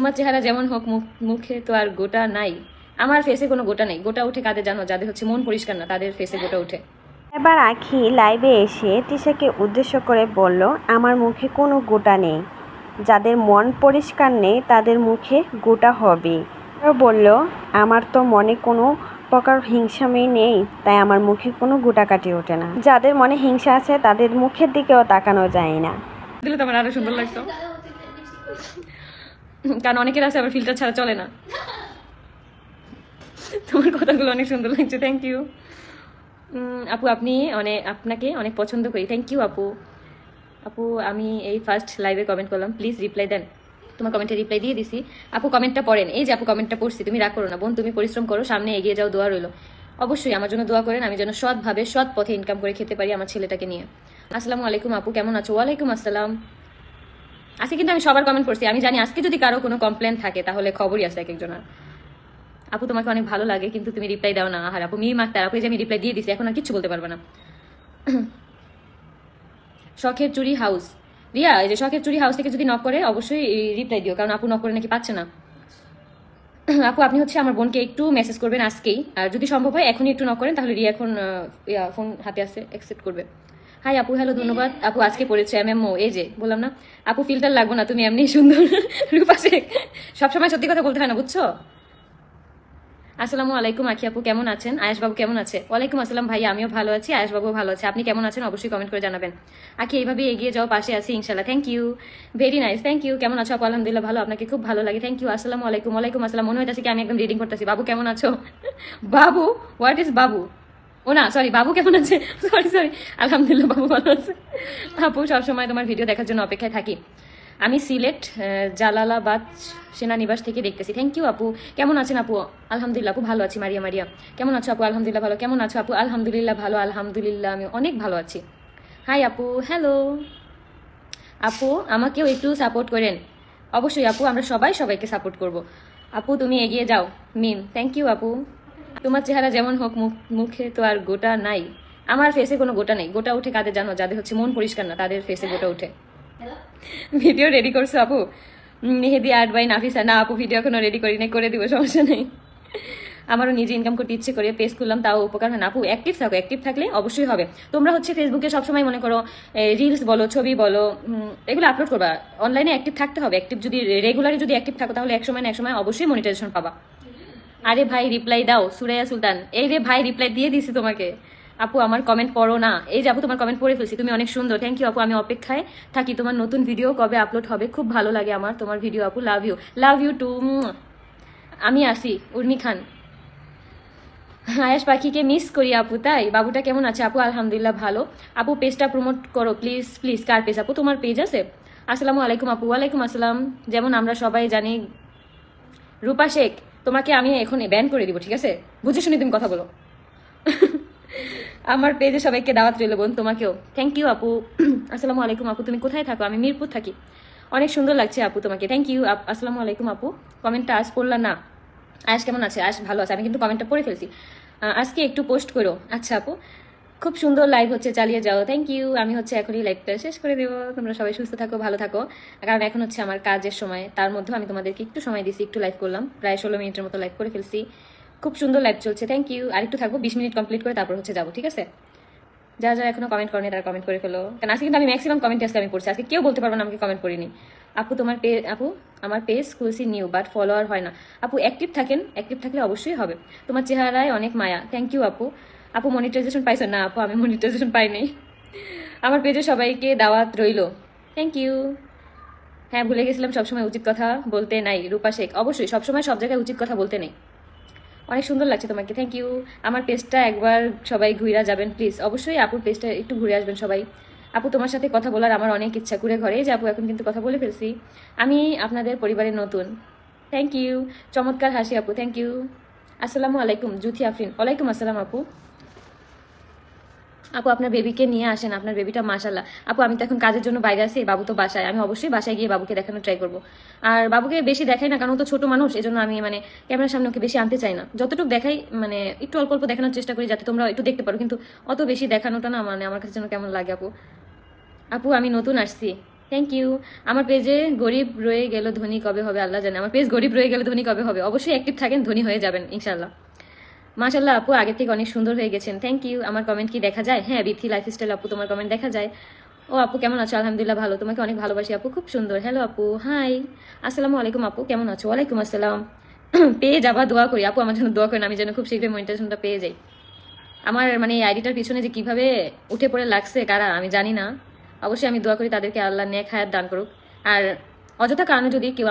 তোমার চেহারা যেমন হোক মুখে তো আর গোটা নাই। আমার ফেসে কোনো গোটা নেই। গোটা উঠে কাদের জানো? যাদের হচ্ছে মন পরিষ্কার না, তাদের ফেসে গোটা উঠে। এবার আখি লাইভে এসে তিশাকে উদ্দেশ্য করে বলল, আমার মুখে কোনো গোটা নেই, যাদের মন পরিষ্কার নেই তাদের মুখে গোটা হবে। বলল, আমার তো মনে কোনো প্রকার হিংসামি নেই, তাই আমার মুখে কোনো গোটা কাটি ওঠে না। যাদের মনে হিংসা আছে তাদের মুখের দিকেও তাকানো যায় না। দিলে তো আমার আরো সুন্দর লাগতো, কারণ অনেকের আছে আবার ফিল্টার ছাড়া চলে না। তোমার কথাগুলো অনেক সুন্দর লাগছে, থ্যাংক ইউ আপু। আপনাকে অনেক পছন্দ করি, থ্যাংক ইউ আপু। আপু আমি এই ফার্স্ট লাইভে কমেন্ট করলাম, প্লিজ রিপ্লাই দেন। তোমার কমেন্টে রিপ্লাই দিয়ে দিছি। আপু কমেন্টটা পড়েন, এই যে আপু কমেন্টটা পড়ছি, তুমি রাগ করো না বোন, তুমি পরিশ্রম করো, সামনে এগিয়ে যাও, দোয়া রইলো। অবশ্যই আমার জন্য দোয়া করেন, আমি যেন সৎভাবে সৎ পথে ইনকাম করে খেতে পারি আমার ছেলেটাকে নিয়ে। আসসালামু আলাইকুম আপু, কেমন আছো? ওয়ালাইকুম আসসালাম। আজকে কিন্তু আমি সবার কমেন্ট পড়ছি, আমি জানি আজকে যদি কারো কোনো কমপ্লেন থাকে তাহলে খবরই আছে এক একজনের। আপু তোমাকে অনেক ভালো লাগে কিন্তু তুমি রিপ্লাই দাও না। আর আপু মিম আক্তার, আপু যে আমি রিপ্লাই দিয়ে দিছি, এখন আর কিছু বলতে পারবে না। শখের চুরি হাউস, রিয়া এই যে শখের চুরি হাউস থেকে যদি নক করে অবশ্যই রিপ্লাই দিও, কারণ আপু নক করে নাকি পাচ্ছে না। আপু আপনি হচ্ছে আমার বোনকে একটু মেসেজ করবেন আজকেই, আর যদি সম্ভব হয় এখনই একটু নক করেন, তাহলে রিয়া এখন ফোন হাতে আছে, অ্যাকসেপ্ট করবে। হাই আপু, হ্যালো, ধন্যবাদ আপু। আজকে পড়েছে MMO, এই যে বললাম না আপু ফিল্টার লাগবো না, তুমি এমনি সুন্দর। রূপা শেখ, সবসময় সত্যি কথা বলতে হয় না, বুঝছো? আসসালামু আলাইকুম আখি আপু, কেমন আছেন? আয়েশ বাবু কেমন আছে? ওয়ালাইকুম আসসালাম ভাইয়া, আমিও ভালো আছি, আয়েশ বাবু ভালো আছে। আপনি কেমন আছেন অবশ্যই কমেন্ট করে জানাবেন। আখি এইভাবে এগিয়ে যাও, পাশে আছি ইনশাল্লাহ। Thank you, very nice, thank you. কেমন আছো আপু? আলহামদুলিল্লাহ ভালো, আপনাকে খুব ভালো লাগে, থ্যাংক ইউ। আসসালামু আলাইকুম। ওয়ালাইকুম আসসালাম। মনে হইতেছে কি আমি একদম রিডিং করতেছি। বাবু কেমন আছো? বাবু, হোয়াট ইজ বাবু? ও না সরি, বাবু কেমন আছে? সরি, আলহামদুলিল্লাহ বাবু ভালো আছে। আপু সবসময় তোমার ভিডিও দেখার জন্য অপেক্ষায় থাকি। আমি সিলেট জালালাবাদ সেনানিবাস থেকে দেখতেছি। থ্যাংক ইউ আপু। কেমন আছেন আপু? আলহামদুলিল্লাহ আপু ভালো আছি। মারিয়া কেমন আছো আপু? আলহামদুলিল্লাহ ভালো। কেমন আছো আপু? আলহামদুলিল্লাহ ভালো, আলহামদুলিল্লাহ আমি অনেক ভালো আছি। হাই আপু, হ্যালো আপু, আমাকেও একটু সাপোর্ট করেন। অবশ্যই আপু, আমরা সবাইকে সাপোর্ট করব। আপু তুমি এগিয়ে যাও। মিম, থ্যাংক ইউ আপু। তোমার চেহারা যেমন হোক মুখে তো আর গোটা নাই। আমার ফেসে কোনো গোটা নেই। গোটা উঠে কাদের জানো? যাদের হচ্ছে মন পরিষ্কার না, তাদের ফেসে গোটা উঠে। ভিডিও রেডি করছো আপু? মেহেদি আর্ট বাই নাফিসা, না আপু ভিডিও এখনো রেডি করি নাই, করে দিব, সমস্যা নেই। আমারও নিজে ইনকাম করতে ইচ্ছে করে, পেজ খুললাম, তাও উপকার হয় না। আপু অ্যাক্টিভ থাকো, অ্যাক্টিভ থাকলে অবশ্যই হবে। তোমরা হচ্ছে ফেসবুকে সবসময় মনে করো রিলস বলো, ছবি বলো, এগুলো আপলোড করবা। অনলাইনে অ্যাক্টিভ থাকতে হবে। অ্যাক্টিভ যদি রেগুলারলি যদি অ্যাক্টিভ থাকো তাহলে এক সময় না এক সময় অবশ্যই মনিটাইজেশন পাবা। আরে ভাই রিপ্লাই দাও, সুরাইয়া সুলতান। এই রে ভাই রিপ্লাই দিয়ে দিছি তোমাকে। আপু আমার কমেন্ট পড়ো না। এই যে আপু তোমার কমেন্ট পড়ে ফেলছি, তুমি অনেক সুন্দর, থ্যাংক ইউ আপু। আমি অপেক্ষায় থাকি তোমার নতুন ভিডিও কবে আপলোড হবে, খুব ভালো লাগে আমার তোমার ভিডিও আপু। Love you too. আমি আসি, উর্মি খান। আয়েশ পাখিকে মিস করি আপু, তাই? বাবুটা কেমন আছে আপু? আলহামদুলিল্লাহ ভালো। আপু পেজটা প্রমোট করো প্লিজ। কার পেজ আপু? তোমার পেজ আছে? আসসালামু আলাইকুম আপু। ওয়ালাইকুম আসসালাম। যেমন আমরা সবাই জানি, রূপা শেখ, তোমাকে আমি এখন ব্যান করে দিব, ঠিক আছে? বুঝে শুনে তুমি কথা বলো। আমার পেজে সবাইকে দাওয়াত রইল বোন, তোমাকেও থ্যাংক ইউ আপু। আসসালামু আলাইকুম আপু, তুমি কোথায় থাকো? আমি মিরপুর থাকি। অনেক সুন্দর লাগছে আপু তোমাকে, থ্যাংক ইউ। আসসালামু আলাইকুম আপু। কমেন্টটা আজ পড়লাম না। আজ কেমন আছে? আজ ভালো আছে, আমি কিন্তু কমেন্টটা পড়ে ফেলছি। আজকে একটু পোস্ট করো। আচ্ছা আপু, খুব সুন্দর লাইভ হচ্ছে, চালিয়ে যাও, থ্যাংক ইউ। আমি হচ্ছে এখনই লাইভটা শেষ করে দেবো। তোমরা সবাই সুস্থ থাকো, ভালো থাকো, কারণ এখন হচ্ছে আমার কাজের সময়। তার মধ্যেও আমি তোমাদেরকে একটু সময় দিছি, একটু লাইভ করলাম, প্রায় 16 মিনিটের মতো লাইভ করে ফেলছি। খুব সুন্দর লাইভ চলছে, থ্যাংক ইউ। আর একটু থাকবো, 20 মিনিট কমপ্লিট করে তারপর হচ্ছে যাবো, ঠিক আছে? যারা এখনো কমেন্ট করেনি তারা কমেন্ট করে ফেলো, কারণ আজকে কিন্তু আমি ম্যাক্সিমাম কমেন্ট আজকে আমি পড়ছি। আজকে কেউ বলতে পারবো না আমাকে কমেন্ট করিনি। আপু আপু আমার পেজ খুলছি নিউ, বাট ফলোয়ার হয় না। আপু অ্যাক্টিভ থাকেন, অ্যাক্টিভ থাকলে অবশ্যই হবে। তোমার চেহারায় অনেক মায়া, থ্যাংক ইউ আপু। আপু মনিটাইজেশন পাইছো? না আপু, আমি মনিটাইজেশন পাই নাই। আমার পেজে সবাইকে দাওয়াত রইলো, থ্যাংক ইউ। হ্যাঁ ভুলে গেছিলাম, সবসময় উচিত কথা বলতে নাই। রূপা শেখ, অবশ্যই সবসময় সব জায়গায় উচিত কথা বলতে নেই। অনেক সুন্দর লাগছে তোমাকে, থ্যাংক ইউ। আমার পেজটা একবার সবাই ঘুরে যাবেন প্লিজ। অবশ্যই আপুর পেজটা একটু ঘুরে আসবেন সবাই। আপু তোমার সাথে কথা বলার আমার অনেক ইচ্ছা, ঘুরে ঘরে যে আপু এখন কিন্তু কথা বলে ফেলছি। আমি আপনাদের পরিবারের নতুন, থ্যাংক ইউ। চমৎকার হাসি আপু, থ্যাংক ইউ। আসসালামু আলাইকুম জুথি আফরিন। ওয়ালাইকুম আসসালাম আপু। আপু আপনার বেবিকে নিয়ে আসেন, আপনার বেবিটা মাশাল্লাহ। আপু আমি তো এখন কাজের জন্য বাইরে আছি, বাবু তো বাসায়। আমি অবশ্যই বাসায় গিয়ে বাবুকে দেখানো ট্রাই করবো। আর বাবুকে বেশি দেখাই না, কারণ ও তো ছোট মানুষ, এজন্য আমি মানে ক্যামেরার সামনে ওকে বেশি আনতে চাই না। যতটুকু দেখাই মানে একটু অল্প অল্প দেখানোর চেষ্টা করি, যাতে তোমরা একটু দেখতে পারো, কিন্তু অত বেশি দেখানোটা না মানে আমার কাছে যেন কেমন লাগে আপু। আপু আমি নতুন আসছি, থ্যাংক ইউ। আমার পেজে গরিব রয়ে গেল ধনী কবে হবে আল্লাহ জানে। আমার পেজ গরিব রয়ে গেল ধনী কবে হবে? অবশ্যই অ্যাক্টিভ থাকেন, ধনী হয়ে যাবেন ইনশাল্লাহ। মাশাল্লাহ আপু, আগের থেকে অনেক সুন্দর হয়ে গেছেন। Thank you. আমার কমেন্ট কি দেখা যায়? হ্যাঁ, বিথি লাইফস্টাইল আপু, তোমার কমেন্ট দেখা যায়। ও আপু কেমন আছো? আলহামদুলিল্লাহ ভালো, তোমাকে অনেক ভালোবাসি আপু, খুব সুন্দর। হ্যালো আপু, হাই, আসসালামু আলাইকুম আপু, কেমন আছো? ওয়ালাইকুম আসসালাম। পেয়ে যাবা, দোয়া করি আপু, আমার জন্য দোয়া করেন, আমি যেন খুব শীঘ্রই মনিটাইজেশনটা পেয়ে যাই। আমার মানে এই আইডিটার পিছনে যে কিভাবে উঠে পড়ে লাগছে কারা আমি জানি না, অবশ্যই আমি দোয়া করি তাদেরকে আল্লাহ নেক হায়াত দান করুক। আর অযথা কারণে যদি কেউ